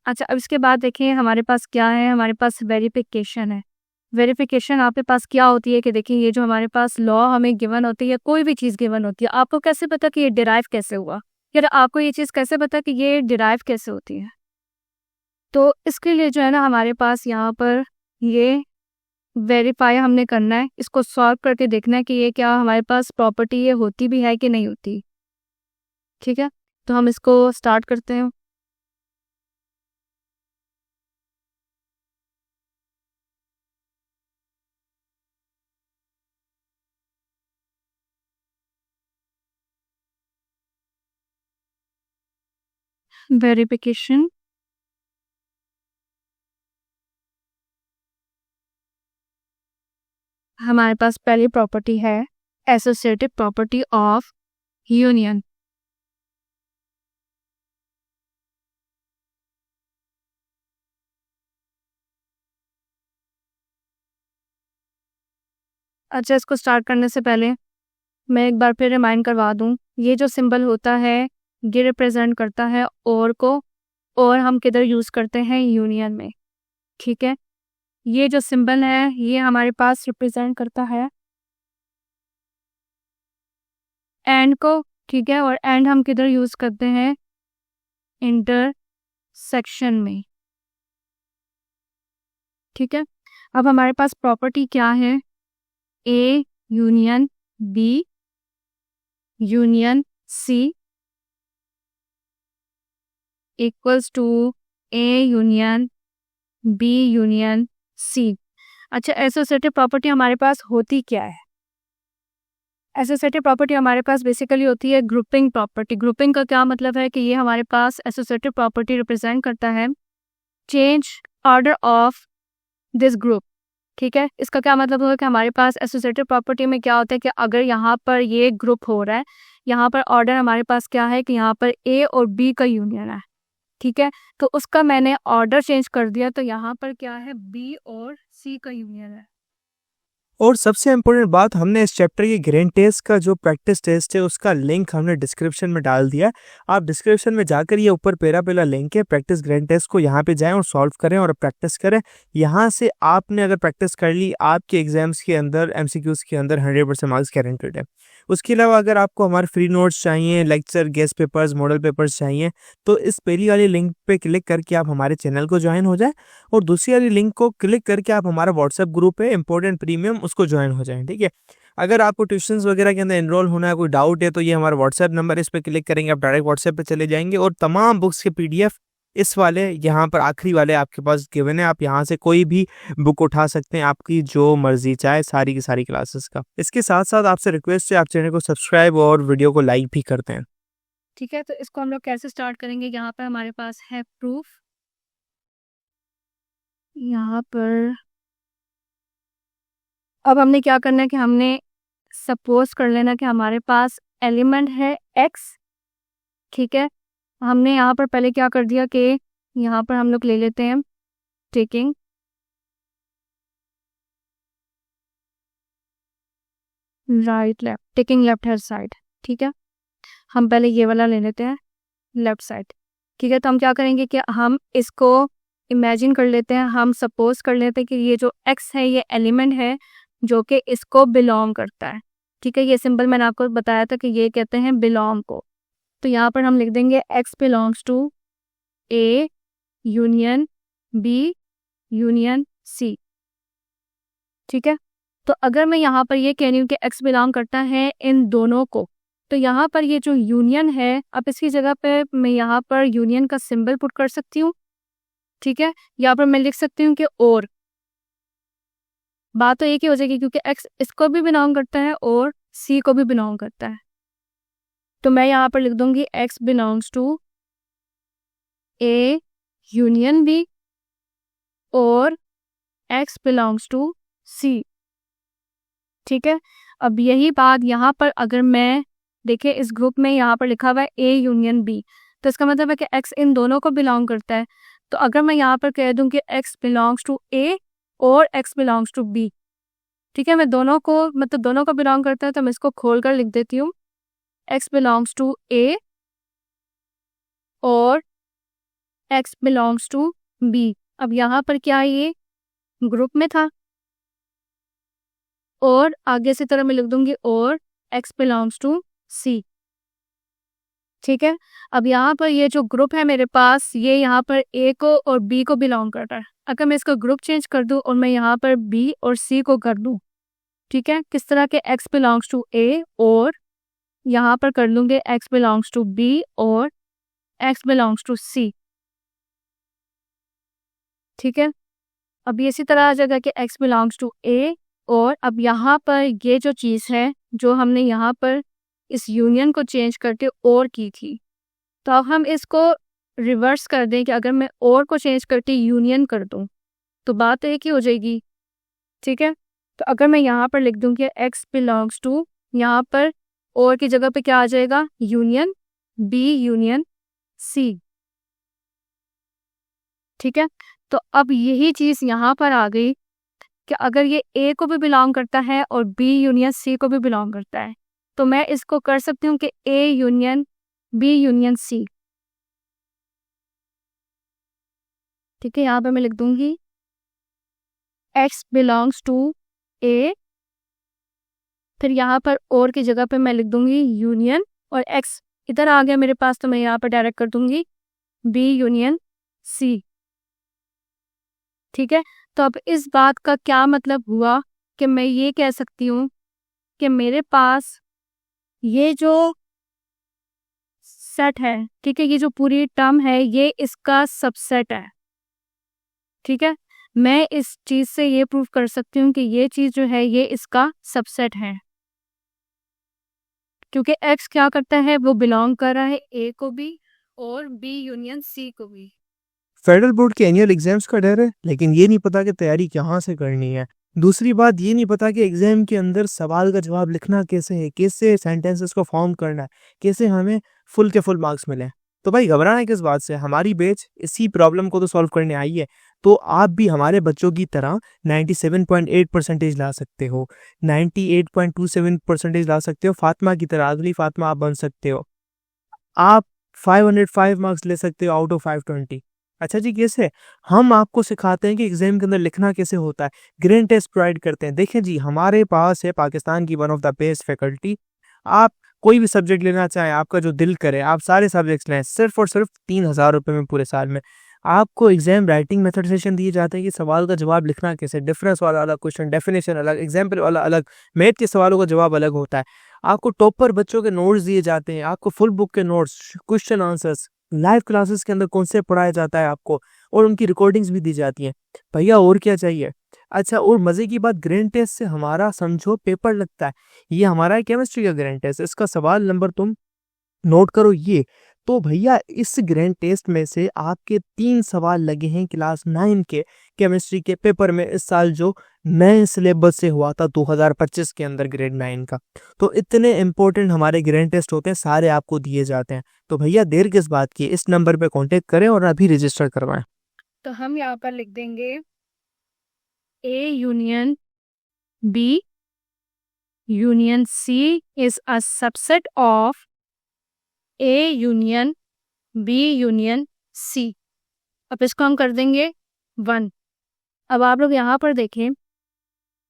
अच्छा, अब इसके बाद देखिए हमारे पास क्या है, हमारे पास वेरिफिकेशन है। वेरिफिकेशन आपके पास क्या होती है कि देखिए ये जो हमारे पास लॉ हमें गिवन होती है, कोई भी चीज़ गिवन होती है, आपको कैसे पता कि ये डिराइव कैसे हुआ? या आपको ये चीज़ कैसे पता कि ये डिराइव कैसे होती है? तो इसके लिए जो है ना हमारे पास यहाँ पर ये वेरीफाई हमने करना है, इसको सॉल्व करके देखना है कि ये क्या हमारे पास प्रॉपर्टी ये होती भी है कि नहीं होती। ठीक है, तो हम इसको स्टार्ट करते हैं। वेरिफिकेशन, हमारे पास पहली प्रॉपर्टी है एसोसिएटिव प्रॉपर्टी ऑफ यूनियन। अच्छा, इसको स्टार्ट करने से पहले मैं एक बार फिर रिमाइंड करवा दूं, ये जो सिंबल होता है ये रिप्रेजेंट करता है और को, और हम किधर यूज़ करते हैं? यूनियन में। ठीक है, ये जो सिंबल है ये हमारे पास रिप्रेजेंट करता है एंड को। ठीक है, और एंड हम किधर यूज़ करते हैं? इंटरसेक्शन में। ठीक है, अब हमारे पास प्रॉपर्टी क्या है? A union B union C equals to A union B union C. अच्छा, एसोसिएटिव प्रॉपर्टी हमारे पास होती क्या है? एसोसिएटिव प्रॉपर्टी हमारे पास बेसिकली होती है ग्रुपिंग प्रॉपर्टी। ग्रुपिंग का क्या मतलब है कि ये हमारे पास एसोसिएटिव प्रॉपर्टी रिप्रेजेंट करता है change order of this group. ठीक है, इसका क्या मतलब होगा कि हमारे पास एसोसिएटिव प्रॉपर्टी में क्या होता है कि अगर यहाँ पर ये ग्रुप हो रहा है, यहाँ पर ऑर्डर हमारे पास क्या है कि यहाँ पर ए और बी का यूनियन है। ठीक है, तो उसका मैंने ऑर्डर चेंज कर दिया, तो यहाँ पर क्या है? बी और सी का यूनियन है। और सबसे इम्पोर्टेंट बात, हमने इस चैप्टर के ग्रेन टेस्ट का जो प्रैक्टिस टेस्ट है उसका लिंक हमने डिस्क्रिप्शन में डाल दिया। आप डिस्क्रिप्शन में जाकर ये ऊपर पहला लिंक है प्रैक्टिस ग्रेन टेस्ट को, यहाँ पे जाएं और सॉल्व करें और प्रैक्टिस करें। यहाँ से आपने अगर प्रैक्टिस कर ली, आपके एग्जाम्स के अंदर एमसीक्यूज के अंदर 100% मार्क्स गारंटेड है। उसके अलावा अगर आपको हमारे फ्री नोट्स चाहिए, lecture, guest papers, model papers चाहिए, तो इस पहली वाली लिंक पे क्लिक करके आप हमारे चैनल को ज्वाइन हो जाए, और दूसरी वाली लिंक को क्लिक करके आप हमारा व्हाट्सएप ग्रुप है इंपॉर्टेंट प्रीमियम, उसको ज्वाइन हो जाएं। ठीक है, अगर आपको ट्यूशंस वगैरह के अंदर एनरोल होना है, कोई डाउट है, तो ये हमारा व्हाट्सएप नंबर है, इस पर क्लिक करेंगे आप डायरेक्ट व्हाट्सएप पे चले जाएंगे, और तमाम बुक्स के पीडीएफ इस वाले यहाँ पर आखिरी वाले आपके पास गिवन है। आप यहाँ से कोई भी बुक उठा सकते हैं, आपकी जो मर्जी चाहे, सारी की सारी क्लासेस का। इसके साथ साथ आपसे रिक्वेस्ट है, आप चैनल को सब्सक्राइब और वीडियो को लाइक भी करते हैं। ठीक है, तो इसको हम लोग कैसे स्टार्ट करेंगे? यहाँ पर हमारे पास है प्रूफ। यहाँ पर अब हमने क्या करना है कि हमने सपोज कर लेना कि हमारे पास एलिमेंट है एक्स। ठीक है, हमने यहाँ पर पहले क्या कर दिया कि यहाँ पर हम लोग ले लेते हैं taking right left, taking left hand side. ठीक है, हम पहले ये वाला ले लेते हैं लेफ्ट साइड। ठीक है, तो हम क्या करेंगे कि हम इसको इमेजिन कर लेते हैं, हम सपोज कर लेते हैं कि ये जो एक्स है ये एलिमेंट है जो कि इसको बिलोंग करता है। ठीक है, ये सिंबल मैंने आपको बताया था कि ये कहते हैं बिलोंग को। तो यहाँ पर हम लिख देंगे x belongs to A union B union C. ठीक है, तो अगर मैं यहाँ पर ये कह रही हूँ कि एक्स बिलोंग करता है इन दोनों को, तो यहाँ पर ये जो यूनियन है, अब इसकी जगह पे मैं यहाँ पर यूनियन का सिंबल पुट कर सकती हूँ। ठीक है, यहाँ पर मैं लिख सकती हूँ कि और, बात तो एक ही हो जाएगी क्योंकि एक्स इसको भी बिलोंग करता है और सी को भी बिलोंग करता है। तो मैं यहाँ पर लिख दूंगी x belongs to A union B और एक्स बिलोंग्स टू सी। ठीक है, अब यही बात यहाँ पर अगर मैं देखिए इस ग्रुप में यहाँ पर लिखा हुआ है ए यूनियन बी, तो इसका मतलब है कि एक्स इन दोनों को बिलोंग करता है। तो अगर मैं यहाँ पर कह दूं कि एक्स बिलोंग्स टू ए और एक्स बिलोंग्स टू बी, ठीक है, मैं दोनों को मतलब दोनों को बिलोंग करता है, तो मैं इसको खोल कर लिख देती हूँ एक्स बिलोंग्स टू ए और x बिलोंग्स टू b। अब यहाँ पर क्या है, ये ग्रुप में था, और आगे से तरह मैं लिख दूंगी और x बिलोंग्स टू c। ठीक है, अब यहाँ पर ये जो ग्रुप है मेरे पास, ये यहाँ पर a को और b को बिलोंग करता है। अगर मैं इसका ग्रुप चेंज कर दूं और मैं यहाँ पर b और c को कर दूं, ठीक है, किस तरह के x बिलोंग्स टू a, और यहाँ पर कर लूंगे x बिलोंग्स टू b और x बिलोंग्स टू c। ठीक है, अब ये इसी तरह आ जाएगा कि x बिलोंग्स टू a, और अब यहाँ पर ये जो चीज़ है जो हमने यहाँ पर इस यूनियन को चेंज करके और की थी, तो अब हम इसको रिवर्स कर दें कि अगर मैं और को चेंज करके यूनियन कर दूं तो बात एक ही हो जाएगी। ठीक है, तो अगर मैं यहाँ पर लिख दूं कि x बिलोंग्स टू, यहाँ पर और की जगह पे क्या आ जाएगा, यूनियन b यूनियन c। ठीक है, तो अब यही चीज़ यहाँ पर आ गई कि अगर ये a को भी बिलोंग करता है और b यूनियन c को भी बिलोंग करता है, तो मैं इसको कर सकती हूँ कि a union b union c। ठीक है, यहाँ पे मैं लिख दूंगी x बिलोंग्स टू a, फिर यहाँ पर और की जगह पे मैं लिख दूंगी यूनियन, और x इधर आ गया मेरे पास तो मैं यहाँ पर डायरेक्ट कर दूंगी b यूनियन c। ठीक है, तो अब इस बात का क्या मतलब हुआ कि मैं ये कह सकती हूँ कि मेरे पास ये जो सेट है, ठीक है, ये जो पूरी टर्म है ये इसका सबसेट है। ठीक है, मैं इस चीज़ से ये प्रूव कर सकती हूँ कि ये चीज़ जो है ये इसका सबसेट है, क्योंकि x क्या करता है, वो बिलोंग कर रहा है a को भी और b यूनियन c को भी। फेडरल बोर्ड के एनुअल एग्जाम्स का डर है, लेकिन ये नहीं पता कि तैयारी कहाँ से करनी है। दूसरी बात ये नहीं पता कि एग्जाम के अंदर सवाल का जवाब लिखना कैसे है, कैसे सेंटेंसेस को फॉर्म करना है, कैसे हमें फुल के फुल मार्क्स मिले। तो भाई घबराना किस बात से, हमारी बैच इसी प्रॉब्लम को तो सॉल्व करने आई है। तो आप भी हमारे बच्चों की तरह 97.8 परसेंटेज ला सकते हो, 98.27 परसेंटेज ला सकते हो, फातिमा की तरह, अगली फातिमा आप बन सकते हो। आप 505 मार्क्स ले सकते हो आउट ऑफ 520। अच्छा जी, कैसे? हम आपको सिखाते हैं कि एग्जाम के अंदर लिखना कैसे होता है, ग्रैंड टेस्ट प्रोवाइड करते हैं। देखें जी, हमारे पास है पाकिस्तान की one of the best faculty. आप कोई भी सब्जेक्ट लेना चाहें, आपका जो दिल करे, आप सारे सब्जेक्ट्स लें, सिर्फ और सिर्फ 3,000 रुपये में पूरे साल में। आपको एग्जाम राइटिंग मेथड सेशन दिए जाते हैं कि सवाल का जवाब लिखना कैसे, डिफरेंस वाला अलग क्वेश्चन, डेफिनेशन अलग, एग्जाम्पल वाला अलग, मैथ के सवालों का जवाब अलग होता है। आपको टॉपर बच्चों के नोट्स दिए जाते हैं, आपको फुल बुक के notes, question answers, live classes के अंदर कॉन्सेप्ट पढ़ाया जाता है आपको, और उनकी रिकॉर्डिंग्स भी दी जाती हैं। भैया और क्या चाहिए? अच्छा, और मज़े की बात, ग्रैंड टेस्ट से हमारा समझो पेपर लगता है। ये हमारा है केमिस्ट्री का ग्रैंड टेस्ट, इसका सवाल नंबर तुम नोट करो ये। तो भैया इस ग्रैंड टेस्ट में से आपके 3 सवाल लगे हैं क्लास 9 के केमिस्ट्री के पेपर में, इस साल जो नए सिलेबस से हुआ था 2025 के अंदर ग्रेड 9 का। तो इतने इंपॉर्टेंट हमारे ग्रैंड टेस्ट होते हैं, सारे आपको दिए जाते हैं। तो भैया देर किस बात की, इस नंबर पे कांटेक्ट करें और अभी रजिस्टर करवाएं। तो हम यहाँ पर लिख देंगे A union B union C is a subset of A union B union C। अब इसको हम कर देंगे 1। अब आप लोग यहाँ पर देखें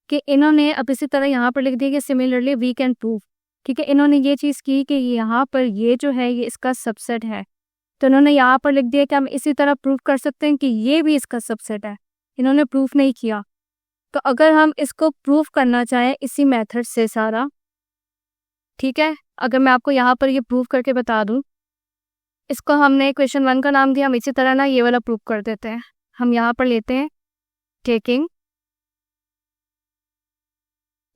कि इन्होंने अब इसी तरह यहाँ पर लिख दिया कि सिमिलरली वी कैन प्रूव। ठीक है, इन्होंने ये चीज़ की कि यहाँ पर ये जो है ये इसका सबसेट है, तो इन्होंने यहाँ पर लिख दिया कि हम इसी तरह प्रूव कर सकते हैं कि ये भी इसका सबसेट है। इन्होंने प्रूफ नहीं किया। तो अगर हम इसको प्रूफ करना चाहें इसी मेथड से सारा, ठीक है, अगर मैं आपको यहाँ पर ये प्रूफ करके बता दूं, इसको हमने क्वेश्चन 1 का नाम दिया, हम इसी तरह ना ये वाला प्रूफ कर देते हैं। हम यहाँ पर लेते हैं taking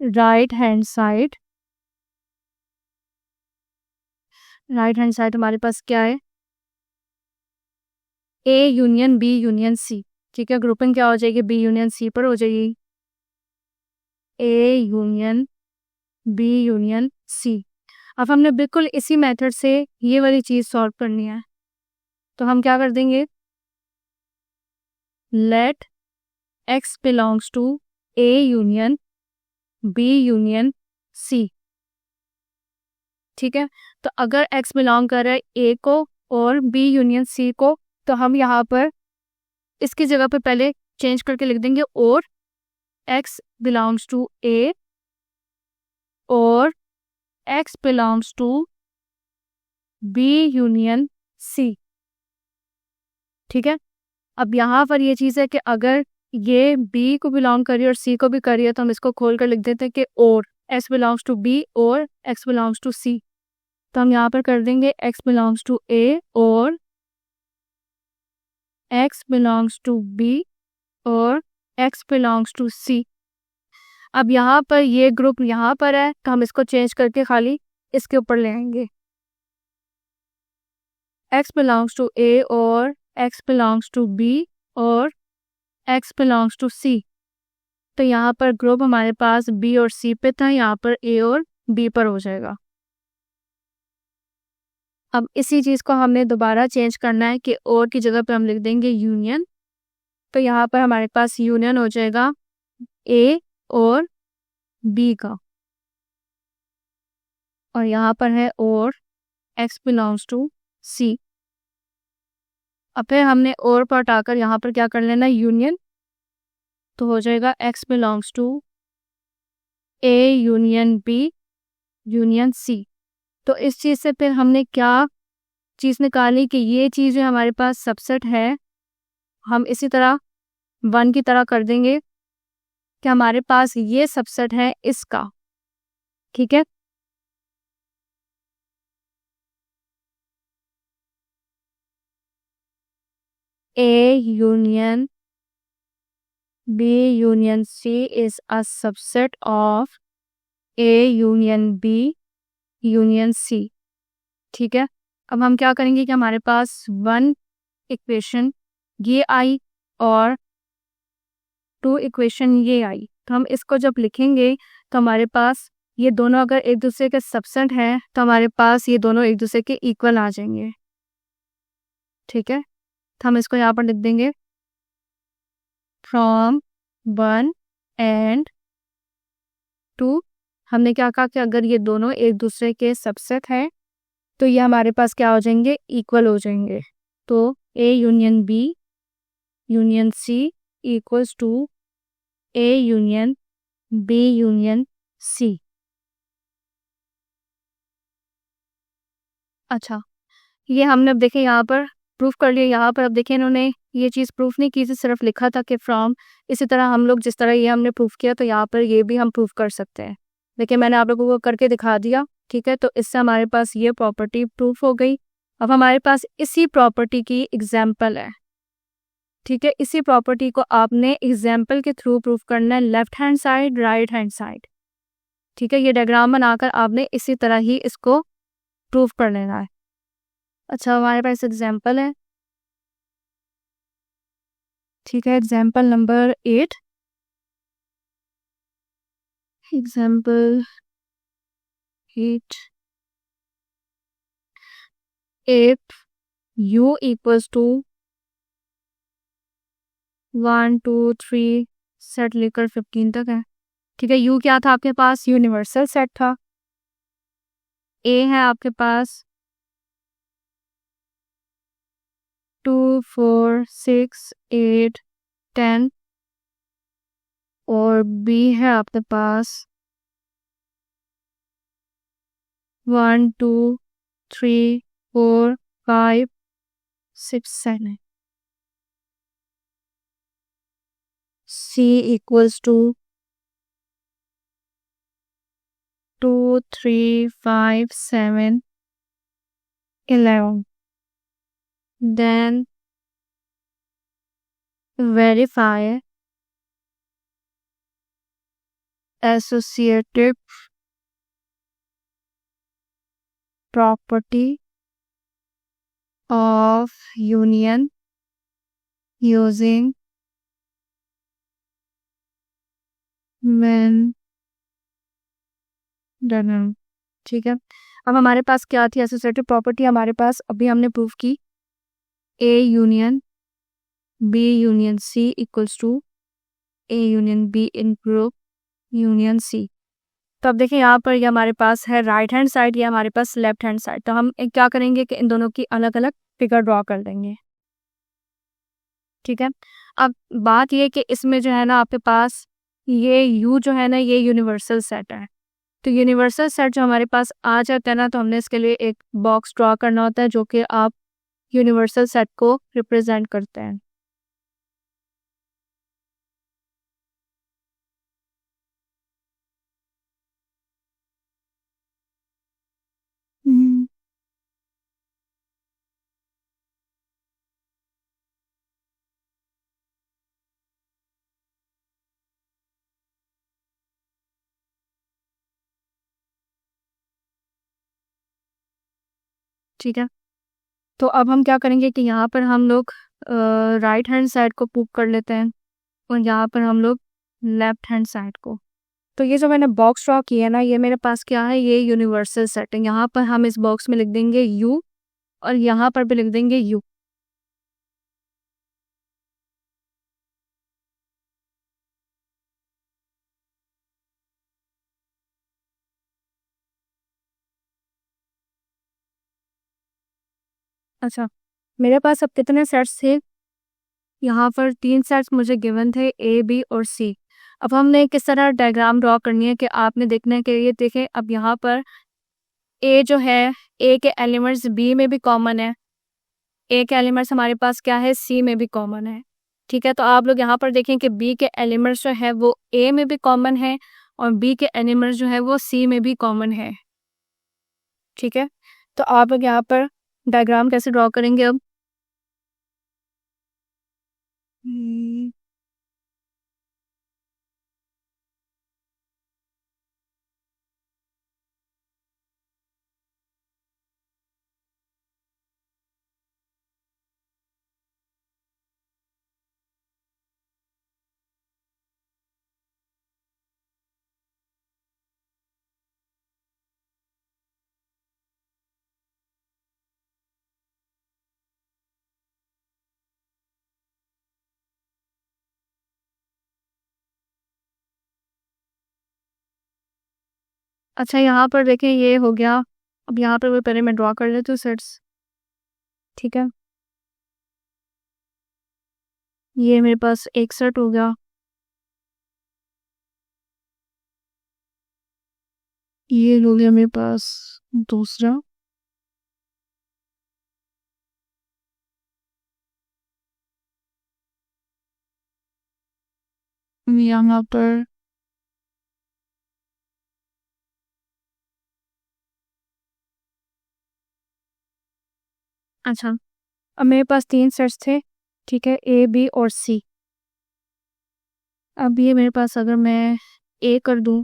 right hand side. Right hand side हमारे पास क्या है, A union B union C। ठीक है, ग्रुपिंग क्या हो जाएगी, B यूनियन C पर हो जाएगी, A union B union C। अब हमने बिल्कुल इसी मेथड से ये वाली चीज़ सॉल्व करनी है, तो हम क्या कर देंगे, let x belongs to A union B union C। ठीक है, तो अगर x बिलोंग कर रहा है A को और B यूनियन C को, तो हम यहाँ पर इसकी जगह पे पहले चेंज करके लिख देंगे और x बिलोंग्स टू A और x belongs to B union C। ठीक है, अब यहाँ पर ये चीज़ है कि अगर ये B को बिलोंग करिए और C को भी करिए तो हम इसको खोल कर लिख देते हैं कि और x बिलोंग्स टू B और x बिलोंग्स टू C। तो हम यहाँ पर कर देंगे x बिलोंग्स टू A और x बिलोंग्स टू B और x बिलोंग्स टू C। अब यहाँ पर ये ग्रुप यहाँ पर है तो हम इसको चेंज करके खाली इसके ऊपर ले आएंगे, x बिलोंग्स टू A और x बिलोंग्स टू B और x बिलोंग्स टू C। तो यहाँ पर ग्रुप हमारे पास B और C पे था, यहाँ पर A और B पर हो जाएगा। अब इसी चीज़ को हमने दोबारा चेंज करना है कि और की जगह पे हम लिख देंगे यूनियन। तो यहाँ पर हमारे पास यूनियन हो जाएगा A और B का, और यहाँ पर है और x बिलोंग्स टू C। अब फिर हमने और पर हटाकर यहाँ पर क्या कर लेना, यूनियन। तो हो जाएगा x belongs to A union B union C। तो इस चीज़ से फिर हमने क्या चीज़ निकाली कि ये चीज़ जो हमारे पास सबसेट है, हम इसी तरह 1 की तरह कर देंगे कि हमारे पास ये सबसेट है इसका। ठीक है, A union B union C is a subset of A union B union C। ठीक है, अब हम क्या करेंगे कि हमारे पास 1 इक्वेशन ये आई और 2 इक्वेशन ये आई, तो हम इसको जब लिखेंगे तो हमारे पास ये दोनों अगर एक दूसरे के सबसेट हैं तो हमारे पास ये दोनों एक दूसरे के इक्वल आ जाएंगे। ठीक है, तो हम इसको यहाँ पर लिख देंगे फ्रॉम 1 एंड 2। हमने क्या कहा कि अगर ये दोनों एक दूसरे के सबसेट हैं तो ये हमारे पास क्या हो जाएंगे, इक्वल हो जाएंगे। तो A union B union C equals to A union B union C। अच्छा, ये हमने अब देखे यहाँ पर प्रूफ कर लिया। यहाँ पर अब देखें इन्होंने ये चीज़ प्रूफ नहीं की थी, सिर्फ लिखा था कि फ्रॉम। इसी तरह हम लोग जिस तरह ये हमने प्रूफ किया तो यहाँ पर ये भी हम प्रूफ कर सकते हैं। देखिए मैंने आप लोगों को करके दिखा दिया। ठीक है, तो इससे हमारे पास ये प्रॉपर्टी प्रूफ हो गई। अब हमारे पास इसी प्रॉपर्टी की एग्जाम्पल है। ठीक है, इसी प्रॉपर्टी को आपने एग्जाम्पल के थ्रू प्रूफ करना है, left hand side right hand side. ठीक है, ये डायग्राम बनाकर आपने इसी तरह ही इसको प्रूफ कर लेना है। अच्छा, हमारे पास एग्जाम्पल है। ठीक है, example number 8। Example 8, if u equals to 1 2 3 set लेकर 15 तक है। ठीक है, u क्या था आपके पास, यूनिवर्सल सेट था। a है आपके पास 2 4 6 8 10 और b है आपके पास 1 2 3 4 5 6 7। c equals to 2 3 5 7 11। Then verify associative property of union using Venn diagram। ठीक है, अब हमारे पास क्या थी एसोसिएटिव प्रॉपर्टी, हमारे पास अभी हमने प्रूफ की A union B union C equals to A union B in group union C। तो अब देखिए यहाँ पर ये हमारे पास है राइट हैंड साइड, ये हमारे पास लेफ्ट हैंड साइड। तो हम क्या करेंगे कि इन दोनों की अलग अलग फिगर ड्रॉ कर देंगे। ठीक है। अब बात ये कि इसमें जो है ना आपके पास ये यू जो है ना ये यूनिवर्सल सेट है। तो यूनिवर्सल सेट जो हमारे पास आ जाता है ना, तो हमने इसके लिए एक बॉक्स ड्रॉ करना होता है जो कि आप यूनिवर्सल सेट को रिप्रेजेंट करते हैं। हम्म, ठीक है। तो अब हम क्या करेंगे कि यहाँ पर हम लोग राइट हैंड साइड को पुक कर लेते हैं और यहाँ पर हम लोग लेफ्ट हैंड साइड को। तो ये जो मैंने बॉक्स ड्रॉ किया है ना, ये मेरे पास क्या है, ये यूनिवर्सल सेट है। यहाँ पर हम इस बॉक्स में लिख देंगे यू और यहाँ पर भी लिख देंगे यू। अच्छा, मेरे पास अब कितने सेट्स थे? यहाँ पर 3 सेट्स मुझे गिवन थे, ए बी और सी। अब हमने किस तरह डायग्राम ड्रॉ करनी है कि आपने देखने के लिए देखें। अब यहाँ पर ए जो है, ए के एलिमेंट्स बी में भी कॉमन है, ए के एलिमेंट्स हमारे पास क्या है, सी में भी कॉमन है। ठीक है, तो आप लोग यहाँ पर देखें कि बी के एलिमेंट्स जो है वो ए में भी कॉमन है और बी के एलिमेंट्स जो है वो सी में भी कॉमन है। ठीक है, तो आप लोग यहाँ पर डायग्राम कैसे ड्रॉ करेंगे अब? हम्म, अच्छा, यहाँ पर देखें ये हो गया। अब यहाँ पर वो पहले मैं ड्रॉ कर लेती हूँ सेट्स। ठीक है, ये मेरे पास एक सेट हो गया, ये हो गया मेरे पास दूसरा, यहाँ पर अच्छा, अब मेरे पास 3 सेट्स थे। ठीक है, ए बी और सी। अब ये मेरे पास अगर मैं ए कर दूं,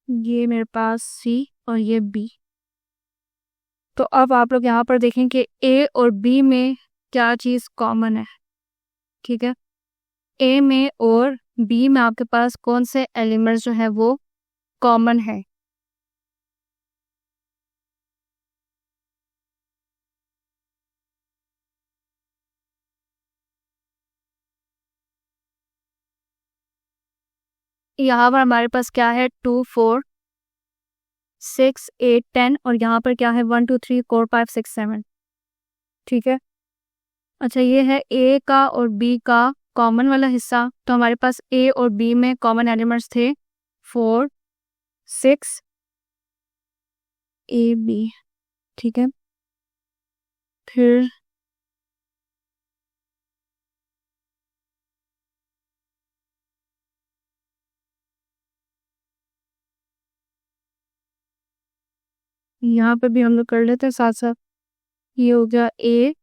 ये मेरे पास सी और ये बी। तो अब आप लोग यहाँ पर देखें कि ए और बी में क्या चीज़ कॉमन है। ठीक है, ए में और बी में आपके पास कौन से एलिमेंट्स जो है वो कॉमन है? यहाँ पर हमारे पास क्या है, 2 4 6 8 10 और यहाँ पर क्या है, 1 2 3 4 5 6 7। ठीक है, अच्छा ये है ए का और बी का कॉमन वाला हिस्सा। तो हमारे पास ए और बी में कॉमन एलिमेंट्स थे 4 6 ए बी। ठीक है, फिर यहाँ पे भी हम लोग कर लेते हैं साथ साथ। ये हो गया ए,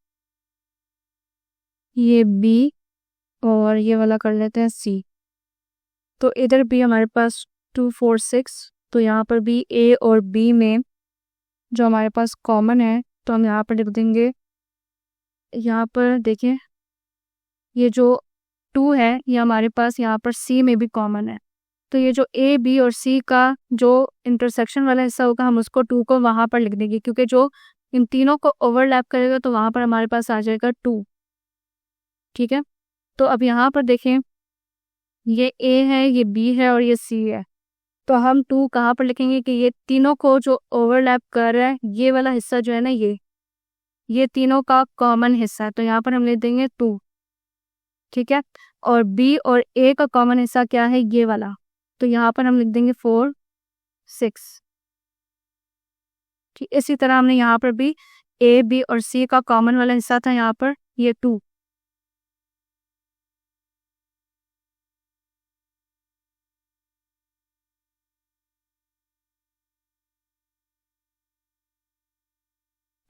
ये बी और ये वाला कर लेते हैं सी। तो इधर भी हमारे पास 2 4 6। तो यहाँ पर भी ए और बी में जो हमारे पास कॉमन है, तो हम यहाँ पर लिख देंगे, यहाँ पर देखें ये जो 2 है ये हमारे पास यहाँ पर सी में भी कॉमन है। तो ये जो ए बी और सी का जो इंटरसेक्शन वाला हिस्सा होगा, हम उसको 2 को वहाँ पर लिख देंगे, क्योंकि जो इन तीनों को ओवरलैप करेगा तो वहाँ पर हमारे पास आ जाएगा 2। ठीक है, तो अब यहाँ पर देखें, ये ए है, ये बी है और ये सी है। तो हम 2 कहाँ पर लिखेंगे कि ये तीनों को जो ओवरलैप कर रहा है, ये वाला हिस्सा जो है ना, ये तीनों का कॉमन हिस्सा है। तो यहाँ पर हम लिख देंगे 2। ठीक है। और बी और ए का कॉमन हिस्सा क्या है, ये वाला, तो यहाँ पर हम लिख देंगे 4 6। ठीक, इसी तरह हमने यहाँ पर भी ए बी और सी का कॉमन वाला हिस्सा था यहाँ पर ये 2।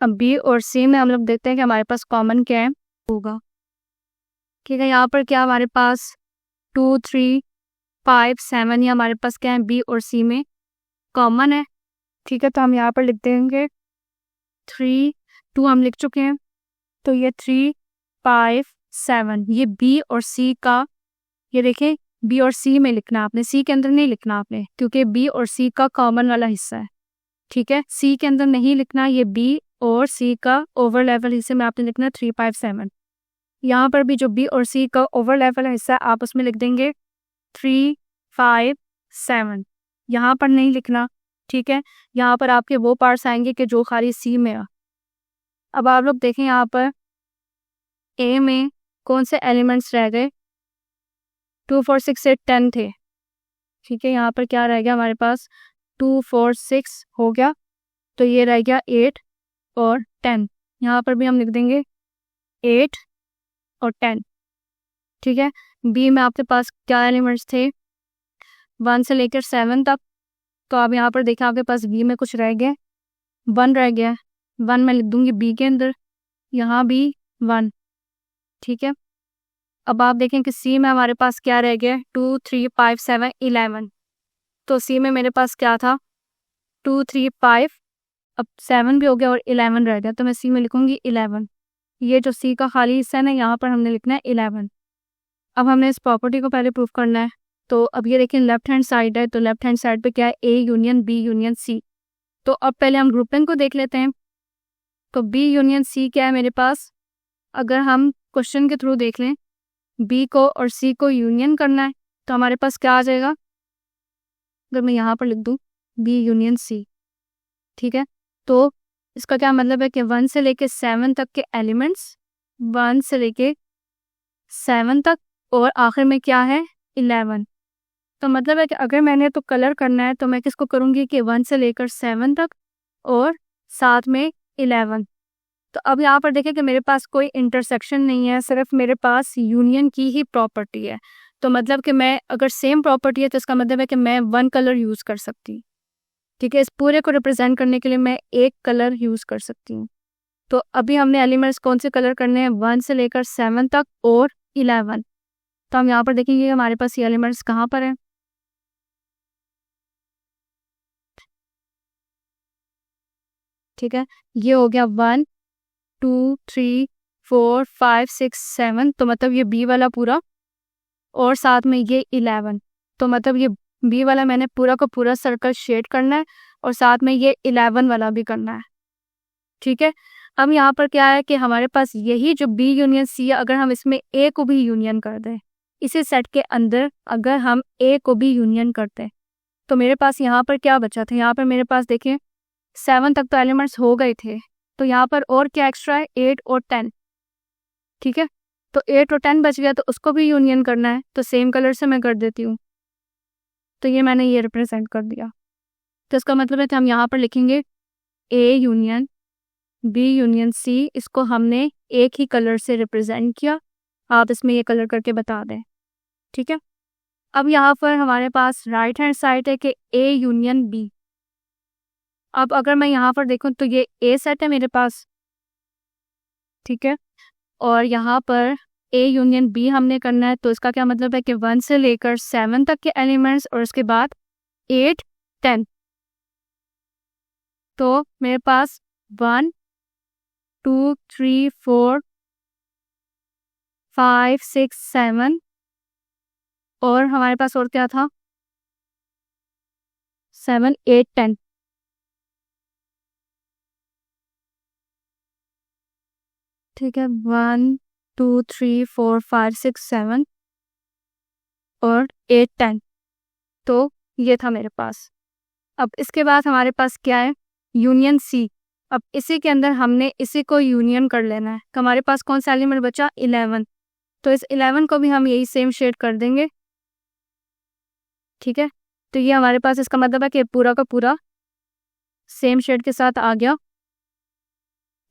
अब बी और सी में हम लोग देखते हैं कि हमारे पास कॉमन क्या है होगा। ठीक है, यहाँ पर क्या हमारे पास 2 3 5 7 ये हमारे पास क्या है बी और सी में कॉमन है। ठीक है, तो हम यहाँ पर लिख देंगे 3 2 हम लिख चुके हैं, तो ये 3 5 7 ये बी और सी का, ये देखें बी और सी में लिखना है आपने, सी के अंदर नहीं लिखना आपने, क्योंकि बी और सी का कॉमन वाला हिस्सा है। ठीक है, सी के अंदर नहीं लिखना, ये बी और सी का ओवर लेवल हिस्से में आपने लिखना 3 5 7। यहाँ पर भी जो बी और सी का ओवर लेवल हिस्सा है आप उसमें लिख देंगे 3 5 7। यहाँ पर नहीं लिखना। ठीक है, यहाँ पर आपके वो पार्ट्स आएंगे कि जो खाली सी में है। अब आप लोग देखें यहाँ पर ए में कौन से एलिमेंट्स रह गए, 2 4 6 8 10 थे। ठीक है, यहाँ पर क्या रह गया हमारे पास 2 4 6 हो गया, तो ये रह गया 8 और 10। यहाँ पर भी हम लिख देंगे 8 और 10। ठीक है, बी में आपके पास क्या एलिमेंट्स थे 1 से लेकर 7 तक, तो अब यहाँ पर देखा आपके पास बी में कुछ रह गया 1 रह गया, 1 मैं लिख दूंगी बी के अंदर, यहाँ भी 1। ठीक है, अब आप देखें कि सी में हमारे पास क्या रह गया 2 3 5 7 11। तो सी में मेरे पास क्या था 2 3 5, अब 7 भी हो गया और 11 रह गया, तो मैं सी में लिखूंगी 11। ये जो सी का खाली हिस्सा है ना यहाँ पर हमने लिखना है 11। अब हमने इस प्रॉपर्टी को पहले प्रूफ करना है, तो अब ये देखें लेफ्ट हैंड साइड है, तो लेफ्ट हैंड साइड पे क्या है A union B union C. तो अब पहले हम ग्रुपिंग को देख लेते हैं। तो बी यूनियन सी क्या है मेरे पास, अगर हम क्वेश्चन के थ्रू देख लें बी को और सी को यूनियन करना है तो हमारे पास क्या आ जाएगा, अगर मैं यहाँ पर लिख दूँ बी यूनियन सी। ठीक है, तो इसका क्या मतलब है कि 1 से लेके 7 तक के एलिमेंट्स, 1 से लेके 7 तक, और आखिर में क्या है 11। तो मतलब है कि अगर मैंने तो कलर करना है तो मैं किसको करूँगी कि 1 से लेकर 7 तक और साथ में 11। तो अब यहाँ पर देखें कि मेरे पास कोई इंटरसेक्शन नहीं है, सिर्फ मेरे पास यूनियन की ही प्रॉपर्टी है। तो मतलब कि मैं अगर सेम प्रॉपर्टी है तो इसका मतलब है कि मैं 1 कलर यूज़ कर सकती हूँ। ठीक है, इस पूरे को रिप्रेजेंट करने के लिए मैं एक कलर यूज़ कर सकती हूँ। तो अभी हमने एलिमेंट्स कौन से कलर करने हैं 1 से लेकर 7 तक और 11। तो हम यहाँ पर देखेंगे हमारे पास ये एलिमेंट्स कहाँ पर हैं। ठीक है, ये हो गया 1 2 3 4 5 6 7, तो मतलब ये बी वाला पूरा, और साथ में ये 11, तो मतलब ये बी वाला मैंने पूरा का पूरा सर्कल शेड करना है और साथ में ये 11 वाला भी करना है। ठीक है, अब यहाँ पर क्या है कि हमारे पास यही जो बी यूनियन सी है, अगर हम इसमें ए को भी यूनियन कर दें, इसी सेट के अंदर अगर हम ए को भी यूनियन करते हैं तो मेरे पास यहाँ पर क्या बचा था, यहाँ पर मेरे पास देखें 7 तक तो एलिमेंट्स हो गए थे, तो यहाँ पर और क्या एक्स्ट्रा है 8 और 10। ठीक है, तो 8 और 10 बच गया, तो उसको भी यूनियन करना है, तो सेम कलर से मैं कर देती हूँ। तो ये मैंने ये रिप्रेजेंट कर दिया, तो इसका मतलब है कि हम यहाँ पर लिखेंगे A union B union C, इसको हमने एक ही कलर से रिप्रेजेंट किया, आप इसमें ये कलर करके बता दें। ठीक है, अब यहाँ पर हमारे पास राइट हैंड साइड है कि ए यूनियन बी। अब अगर मैं यहाँ पर देखूँ तो ये ए सेट है मेरे पास। ठीक है, और यहाँ पर ए यूनियन बी हमने करना है, तो इसका क्या मतलब है कि 1 से लेकर 7 तक के एलिमेंट्स और उसके बाद 8 10। तो मेरे पास 1 2 3 4 5 6 7 और हमारे पास और क्या था 7 8 10। ठीक है, 1 2 3 4 5 6 7 और 8 10, तो ये था मेरे पास। अब इसके बाद हमारे पास क्या है यूनियन सी। अब इसी के अंदर हमने इसी को यूनियन कर लेना है, तो हमारे पास कौन सा एलिमेंट बचा 11। तो इस 11 को भी हम यही सेम शेड कर देंगे, ठीक है। तो ये हमारे पास इसका मतलब है कि पूरा का पूरा सेम शेड के साथ आ गया।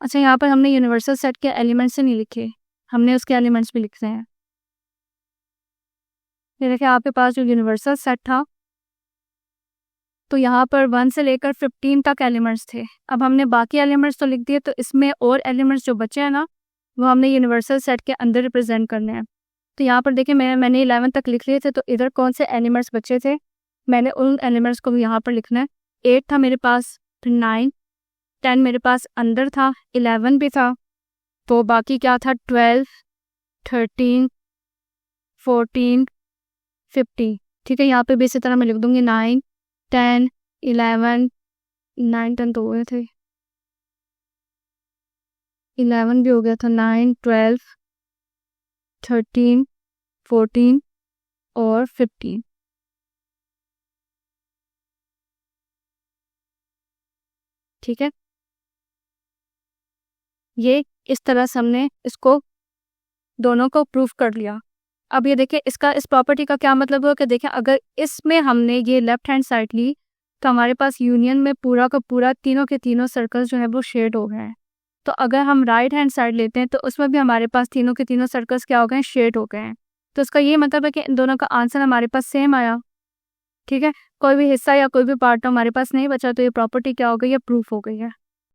अच्छा, यहाँ पर हमने यूनिवर्सल सेट के एलिमेंट्स से नहीं लिखे, हमने उसके एलिमेंट्स भी लिखते हैं। ये देखिए आपके पास जो यूनिवर्सल सेट था तो यहाँ पर 1 से लेकर 15 तक एलिमेंट्स थे। अब हमने बाकी एलिमेंट्स तो लिख दिए, तो इसमें और एलिमेंट्स जो बचे हैं ना वो हमने यूनिवर्सल सेट के अंदर रिप्रेजेंट करने हैं। तो यहाँ पर देखिए मैंने 11 तक लिख लिए थे, तो इधर कौन से एलिमेंट्स बचे थे मैंने उन एलिमेंट्स को भी यहाँ पर लिखना है। 8 था मेरे पास, फिर 9, 10 मेरे पास अंदर था, 11 भी था, तो बाकी क्या था 12, 13, 14, 15, ठीक है। यहाँ पे भी इसी तरह मैं लिख दूंगी 9, 10, 11, 9, 10 तो हुए थे, 11 भी हो गया था, 9, 12, 13, 14 और 15, ठीक है। ये इस तरह से हमने इसको दोनों को प्रूफ कर लिया। अब ये देखिए इसका इस प्रॉपर्टी का क्या मतलब हुआ कि देखिए अगर इसमें हमने ये लेफ्ट हैंड साइड ली तो हमारे पास यूनियन में पूरा का पूरा तीनों के तीनों सर्कल्स जो है वो शेड हो गए हैं। तो अगर हम राइट हैंड साइड लेते हैं तो उसमें भी हमारे पास तीनों के तीनों सर्कल्स क्या हो गए हैं, शेड हो गए हैं। तो इसका ये मतलब है कि इन दोनों का आंसर हमारे पास सेम आया, ठीक है। कोई भी हिस्सा या कोई भी पार्ट हमारे पास नहीं बचा, तो ये प्रॉपर्टी क्या हो गई है, प्रूफ हो गई है।